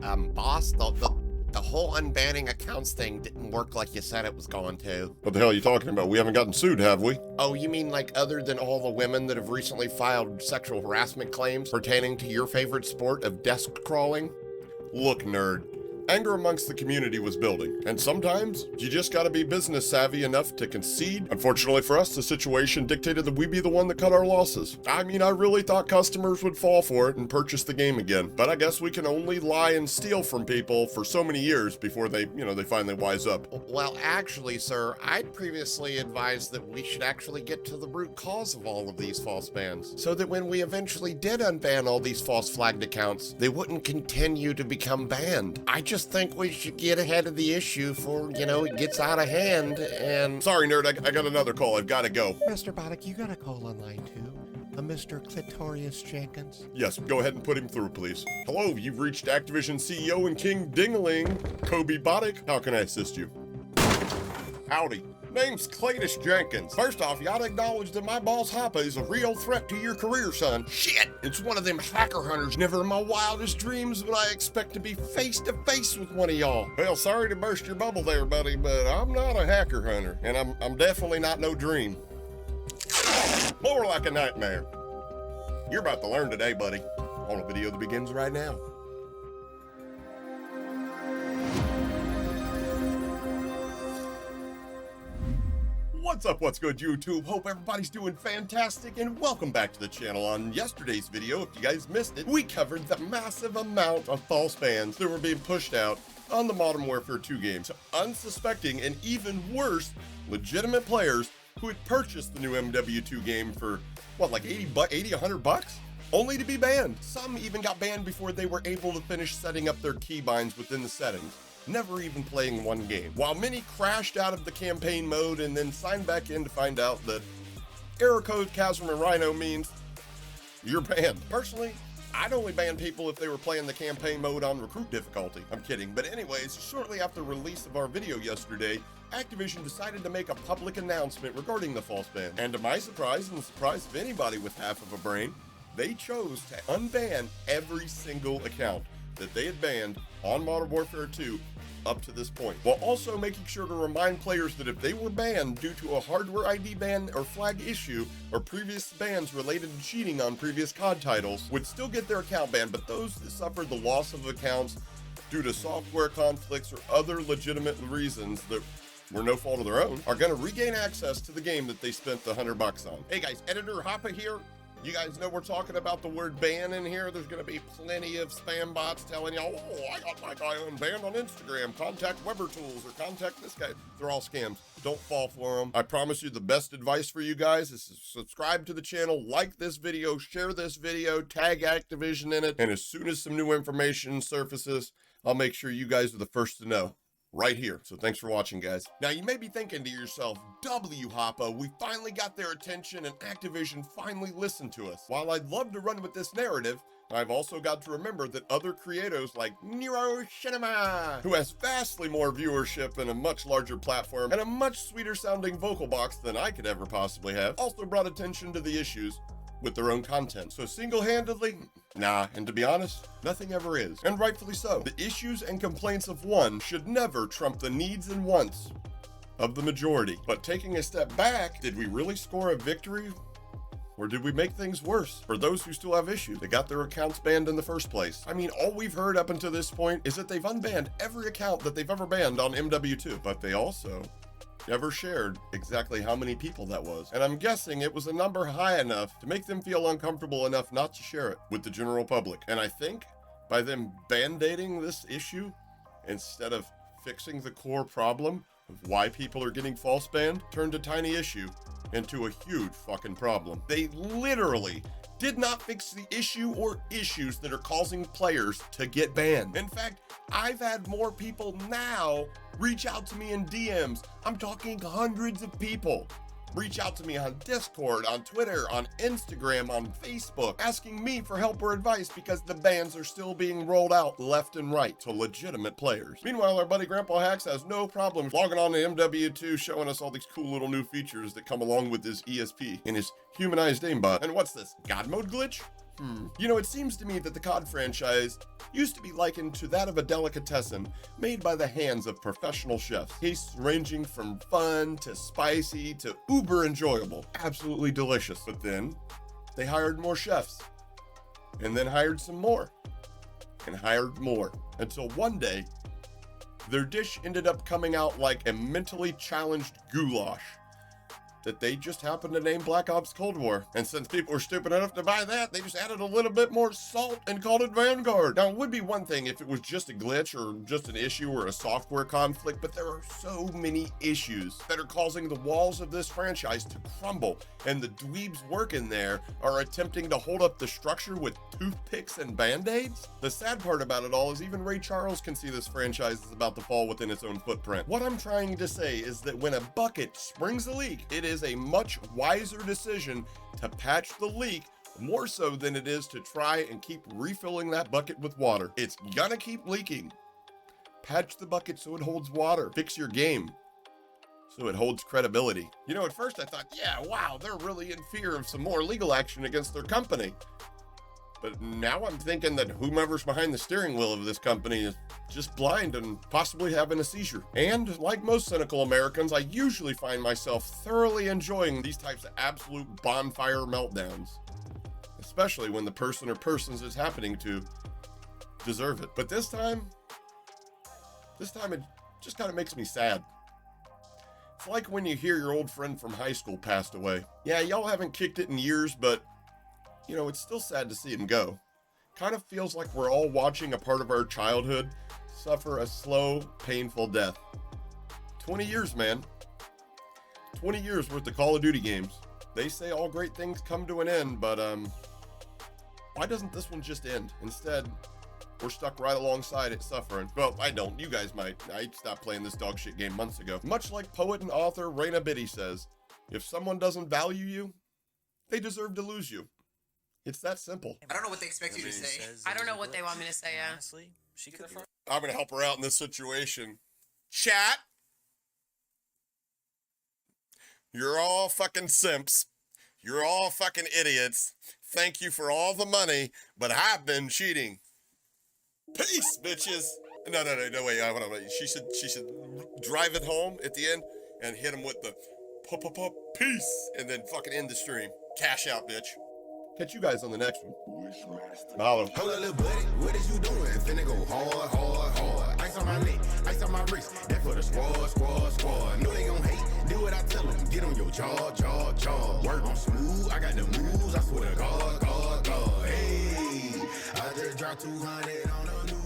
Boss, the whole unbanning accounts thing didn't work like you said it was going to. What the hell are you talking about? We haven't gotten sued, have we? Oh, you mean like other than all the women that have recently filed sexual harassment claims pertaining to your favorite sport of desk crawling? Look, nerd. Anger amongst the community was building, and sometimes you just gotta be business savvy enough to concede. Unfortunately for us, the situation dictated that we be the one that cut our losses. I mean, I really thought customers would fall for it and purchase the game again, but I guess we can only lie and steal from people for so many years before they finally wise up. Well, actually, sir, I'd previously advised that we should actually get to the root cause of all of these false bans, so that when we eventually did unban all these false flagged accounts, they wouldn't continue to become banned. I just think we should get ahead of the issue before, it gets out of hand and... Sorry, nerd, I got another call. I've gotta go. Mr. Boddick, you got a call on line 2? A Mr. Clitorius Jenkins? Yes, go ahead and put him through, please. Hello, you've reached Activision CEO and King Dingaling, Kobe Boddick. How can I assist you? Howdy. Name's Cletus Jenkins. First off, you ought to acknowledge that my boss Hapa is a real threat to your career, son. Shit! It's one of them hacker hunters. Never in my wildest dreams would I expect to be face to face with one of y'all. Well, sorry to burst your bubble there, buddy, but I'm not a hacker hunter, and I'm definitely not no dream. More like a nightmare. You're about to learn today, buddy, on a video that begins right now. What's up, what's good, YouTube? Hope everybody's doing fantastic, and welcome back to the channel. On yesterday's video, if you guys missed it, we covered the massive amount of false bans that were being pushed out on the Modern Warfare 2 game to unsuspecting and even worse, legitimate players who had purchased the new MW2 game for, what, like 100 bucks? Only to be banned. Some even got banned before they were able to finish setting up their keybinds within the settings, never even playing one game. While many crashed out of the campaign mode and then signed back in to find out that error code Chasm and Rhino means you're banned. Personally, I'd only ban people if they were playing the campaign mode on recruit difficulty. I'm kidding. But anyways, shortly after release of our video yesterday, Activision decided to make a public announcement regarding the false ban. And to my surprise, and the surprise of anybody with half of a brain, they chose to unban every single account that they had banned on Modern Warfare 2 up to this point, while also making sure to remind players that if they were banned due to a hardware ID ban or flag issue or previous bans related to cheating on previous COD titles, would still get their account banned, but those that suffered the loss of accounts due to software conflicts or other legitimate reasons that were no fault of their own are going to regain access to the game that they spent the 100 bucks on. Hey guys, Editor Hapa here. You guys know we're talking about the word ban in here. There's going to be plenty of spam bots telling y'all, oh, I got my guy unbanned on Instagram. Contact Weber Tools or contact this guy. They're all scams. Don't fall for them. I promise you the best advice for you guys is to subscribe to the channel, like this video, share this video, tag Activision in it, and as soon as some new information surfaces, I'll make sure you guys are the first to know. Right here. So thanks for watching, guys. Now you may be thinking to yourself, W Hapa, we finally got their attention and Activision finally listened to us. While I'd love to run with this narrative, I've also got to remember that other creators like Nero Cinema, who has vastly more viewership and a much larger platform and a much sweeter sounding vocal box than I could ever possibly have, also brought attention to the issues with their own content. So single-handedly, nah, and to be honest, nothing ever is, and rightfully so. The issues and complaints of one should never trump the needs and wants of the majority. But taking a step back, did we really score a victory? Or did we make things worse for those who still have issues that got their accounts banned in the first place? I mean, all we've heard up until this point is that they've unbanned every account that they've ever banned on MW2, but they also never shared exactly how many people that was. And I'm guessing it was a number high enough to make them feel uncomfortable enough not to share it with the general public. And I think by them band-aiding this issue, instead of fixing the core problem of why people are getting false banned, turned a tiny issue into a huge fucking problem. They literally did not fix the issue or issues that are causing players to get banned. In fact, I've had more people now reach out to me in DMs. I'm talking hundreds of people reach out to me on Discord, on Twitter, on Instagram, on Facebook, asking me for help or advice because the bans are still being rolled out left and right to legitimate players. Meanwhile, our buddy Grandpa Hacks has no problem logging on to MW2, showing us all these cool little new features that come along with his ESP and his humanized aimbot. And what's this, God mode glitch? You know, it seems to me that the COD franchise used to be likened to that of a delicatessen made by the hands of professional chefs. Tastes ranging from fun to spicy to uber enjoyable. Absolutely delicious. But then they hired more chefs and then hired some more and hired more until one day their dish ended up coming out like a mentally challenged goulash that they just happened to name Black Ops Cold War. And since people were stupid enough to buy that, they just added a little bit more salt and called it Vanguard. Now, it would be one thing if it was just a glitch or just an issue or a software conflict, but there are so many issues that are causing the walls of this franchise to crumble, and the dweebs working there are attempting to hold up the structure with toothpicks and band-aids. The sad part about it all is even Ray Charles can see this franchise is about to fall within its own footprint. What I'm trying to say is that when a bucket springs a leak, it is a much wiser decision to patch the leak more so than it is to try and keep refilling that bucket with water. It's gonna keep leaking. Patch the bucket so it holds water. Fix your game so it holds credibility. You know, at first I thought, yeah, wow, they're really in fear of some more legal action against their company. But now I'm thinking that whomever's behind the steering wheel of this company is just blind and possibly having a seizure. And like most cynical Americans, I usually find myself thoroughly enjoying these types of absolute bonfire meltdowns, especially when the person or persons it's happening to deserve it. But this time it just kind of makes me sad. It's like when you hear your old friend from high school passed away. Yeah, y'all haven't kicked it in years, but you know, it's still sad to see him go. Kind of feels like we're all watching a part of our childhood suffer a slow, painful death. 20 years, man. 20 years worth of Call of Duty games. They say all great things come to an end, but why doesn't this one just end? Instead, we're stuck right alongside it suffering. Well, I don't. You guys might. I stopped playing this dog shit game months ago. Much like poet and author Raina Biddy says, if someone doesn't value you, they deserve to lose you. It's that simple. I don't know what they expect you to say. I don't know what they want me to say, yeah. Honestly, she could be. I'm gonna help her out in this situation. Chat! You're all fucking simps. You're all fucking idiots. Thank you for all the money, but I've been cheating. Peace, bitches! No, wait. She should drive it home at the end and hit him with the peace, and then fucking end the stream. Cash out, bitch. Catch you guys on the next one. Mahalo. Hold up, little buddy, what is you doing? Finna go hard. Ice on my neck, ice on my wrist. That for the squad. Know they gon' hate, do what I tell them. Get on your jaw. Work on smooth, I got the moves. I swear to God. Hey, I just dropped 200 on a new